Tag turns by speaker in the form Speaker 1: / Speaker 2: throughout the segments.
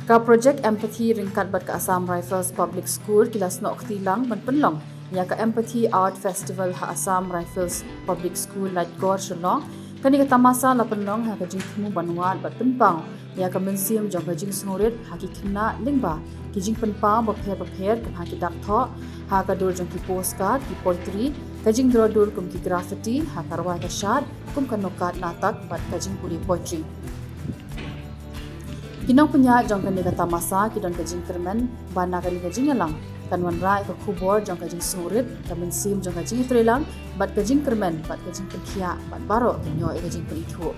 Speaker 1: Ka project empathy Ryngkat bat ka Assam Rifles Public School kilas no Pynlong ban Pynlong ya ka empathy art festival ha Assam Rifles Public School lat gor shalong kani ka tamasa la Pynlong ha ka jingmu banwat bat Pynpang ya ka museum jong ka jing snorit ha ki khna lingba ki jing Pynpang ba pher ka ha ki dak tho ha ka dur jong ki postcard ki poetry ka jing dur kum ki graffiti ha karwa ka shad kum ka nokat natak bat ka jing puri poetry Kinong punya jong kan kata masa kidon kajing kermen bana kali kajing alang kanwan rai ka kubor jong kajing surit kamen sim jong kajing trelang bat kajing kermen bat kajing perkhia bat baro kenyo kajing perithu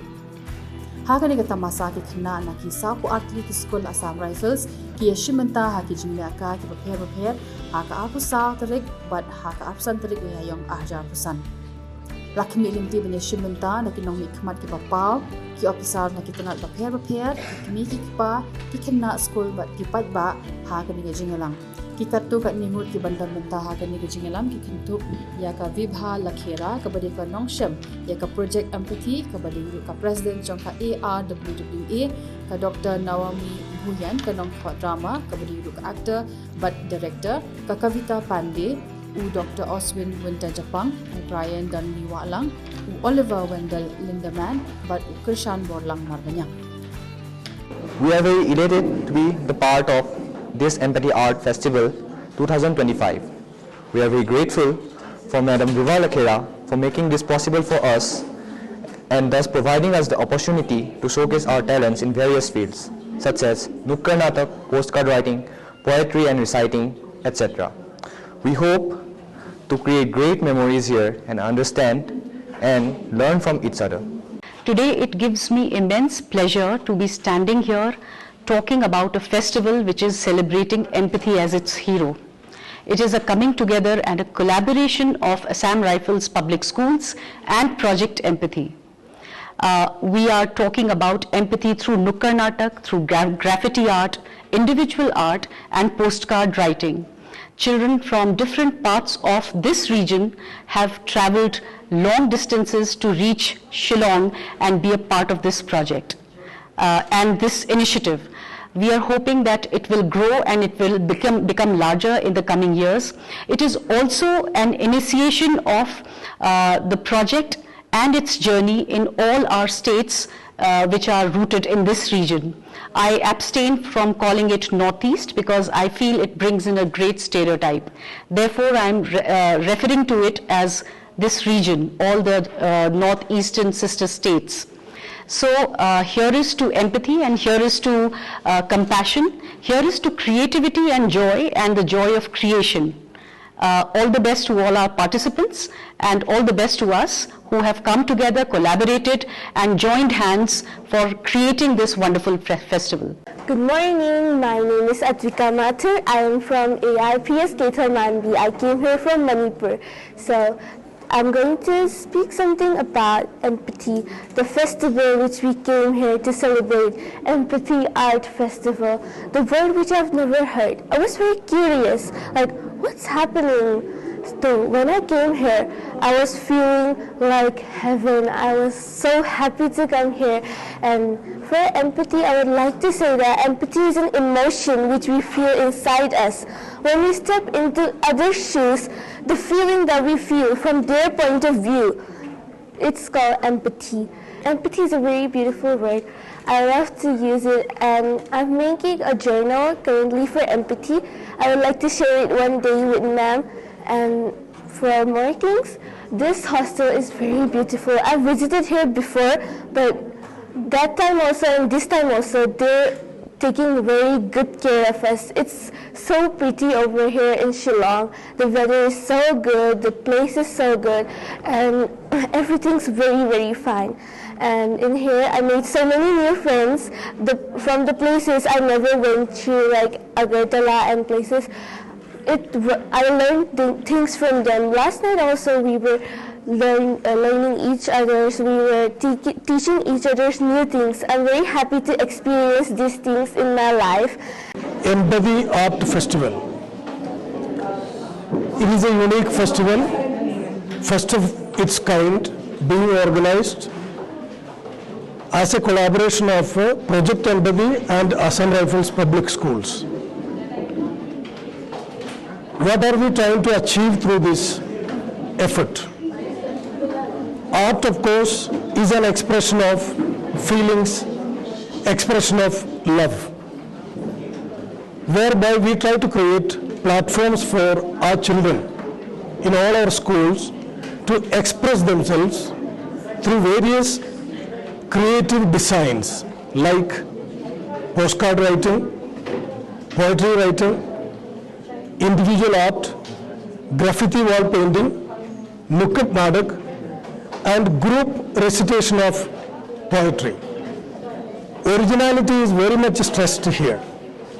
Speaker 1: ha kani kata masa ki khna na ki sapu atli ki school Assam Rifles ki yeshimenta ha ki jingla ka ki bapher ha ka apu sa tarik bat ha ka apsan tarik ya yong ahjar pusan Lakmi limti banya shimenta na kinong mi khmat ki papaw ki officer na kitanat bapher ki mi ki pa ki khenna school bat ki pat ba ha kani ga jingalang ki kattu ka ningut ki bandam menta ha kani ga jingalang ki khintu ya ka vibha lakhera ka bade ka nongshem ya ka project empathy ka bade ka president jong ka ARWWA ka Dr. Nawami Bhuyan ka nong drama ka bade ka actor but director ka Kavita Pandey Dr. Oswin Winter Japang, Brian Dunley Walang, Oliver Wendell Lindemann, but Krishan Borlang Marganyang.
Speaker 2: We are very elated to be the part of this Empathy Art Festival 2025. We are very grateful for Madam Viva Lakhera for making this possible for us and thus providing us the opportunity to showcase our talents in various fields such as nukkar natak, postcard writing, poetry and reciting, etc. We hope to create great memories here and understand and learn from each other.
Speaker 3: Today it gives me immense pleasure to be standing here talking about a festival which is celebrating empathy as its hero. It is a coming together and a collaboration of Assam Rifles Public Schools and Project Empathy. We are talking about empathy through nukkar natak, through graffiti art, individual art and postcard writing. Children from different parts of this region have travelled long distances to reach Shillong and be a part of this project and this initiative. We are hoping that it will grow and it will become larger in the coming years. It is also an initiation of the project and its journey in all our states which are rooted in this region. I abstain from calling it Northeast because I feel it brings in a great stereotype. Therefore, I am referring to it as this region, all the northeastern sister states. So here is to empathy and here is to compassion, here is to creativity and joy and the joy of creation. All the best to all our participants and all the best to us who have come together, collaborated and joined hands for creating this wonderful festival.
Speaker 4: Good morning, my name is Advika Mathur. I am from ARPS Keithar Manbi. I came here from Manipur. So I'm going to speak something about empathy, the festival which we came here to celebrate, Empathy Art Festival, the word which I've never heard. I was very curious, like what's happening? So when I came here, I was feeling like heaven. I was so happy to come here. And for empathy, I would like to say that empathy is an emotion which we feel inside us. When we step into others' shoes, the feeling that we feel from their point of view, it's called empathy. Empathy is a very beautiful word. I love to use it, and I'm making a journal currently for empathy. I would like to share it one day with ma'am. And for more things, this hostel is very beautiful. I visited here before, but that time also and this time also, they're taking very good care of us. It's so pretty over here in Shillong. The weather is so good, the place is so good, and everything's very, very fine. And in here, I made so many new friends from the places I never went to, like Agartala and places. I learned things from them. Last night also we were learning each other's, we were teaching each other's new things. I'm very happy to experience these things in my life.
Speaker 5: Empathy Art Festival. It is a unique festival, first of its kind, being organized as a collaboration of Project Empathy and Assam Rifles Public Schools. What are we trying to achieve through this effort? Art, of course, is an expression of feelings, expression of love, whereby we try to create platforms for our children in all our schools to express themselves through various creative designs like postcard writing, poetry writing, individual art, graffiti wall painting, Nukkad Nadak, and group recitation of poetry. Originality is very much stressed here,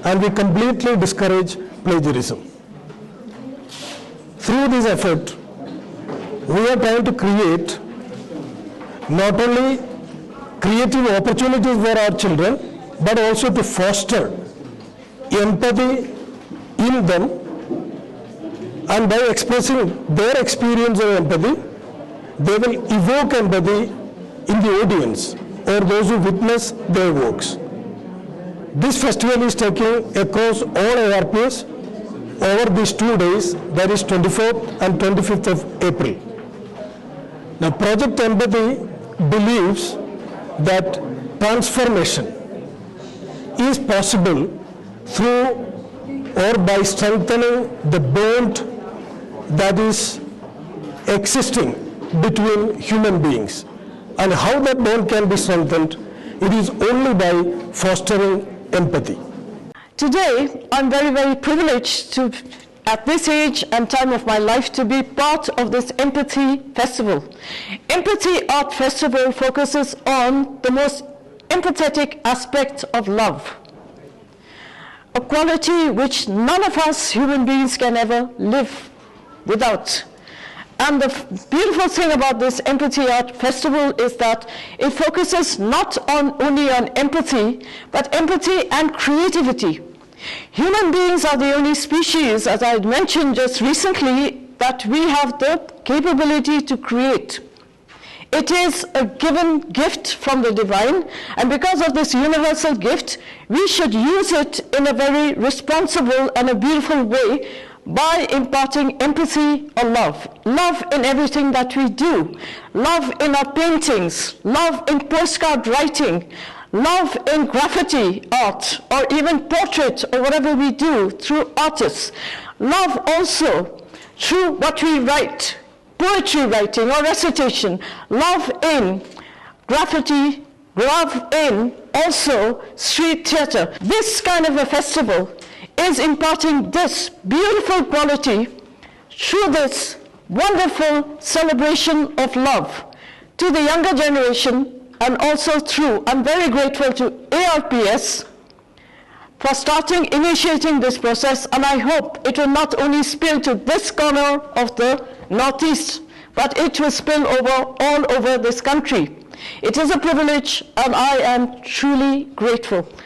Speaker 5: and we completely discourage plagiarism. Through this effort, we are trying to create not only creative opportunities for our children, but also to foster empathy in them, and by expressing their experience of empathy, they will evoke empathy in the audience or those who witness their works. This festival is taking across all ARPs over these 2 days, that is 24th and 25th of April. Now, Project Empathy believes that transformation is possible through or by strengthening the bond that is existing between human beings. And how that bond can be strengthened, it is only by fostering empathy.
Speaker 6: Today, I'm very, very privileged to, at this age and time of my life, to be part of this Empathy Festival. Empathy Art Festival focuses on the most empathetic aspect of love, a quality which none of us human beings can ever live without. And the beautiful thing about this Empathy Art Festival is that it focuses not only on empathy, but empathy and creativity. Human beings are the only species, as I mentioned just recently, that we have the capability to create. It is a given gift from the divine, and because of this universal gift, we should use it in a very responsible and a beautiful way by imparting empathy or love. Love in everything that we do. Love in our paintings. Love in postcard writing. Love in graffiti art, or even portrait, or whatever we do through artists. Love also through what we write, poetry writing or recitation. Love in graffiti, love in also street theater. This kind of a festival is imparting this beautiful quality through this wonderful celebration of love to the younger generation, and also through, I'm very grateful to ARPS for initiating this process, and I hope it will not only spill to this corner of the Northeast, but it will spill over all over this country. It is a privilege, and I am truly grateful.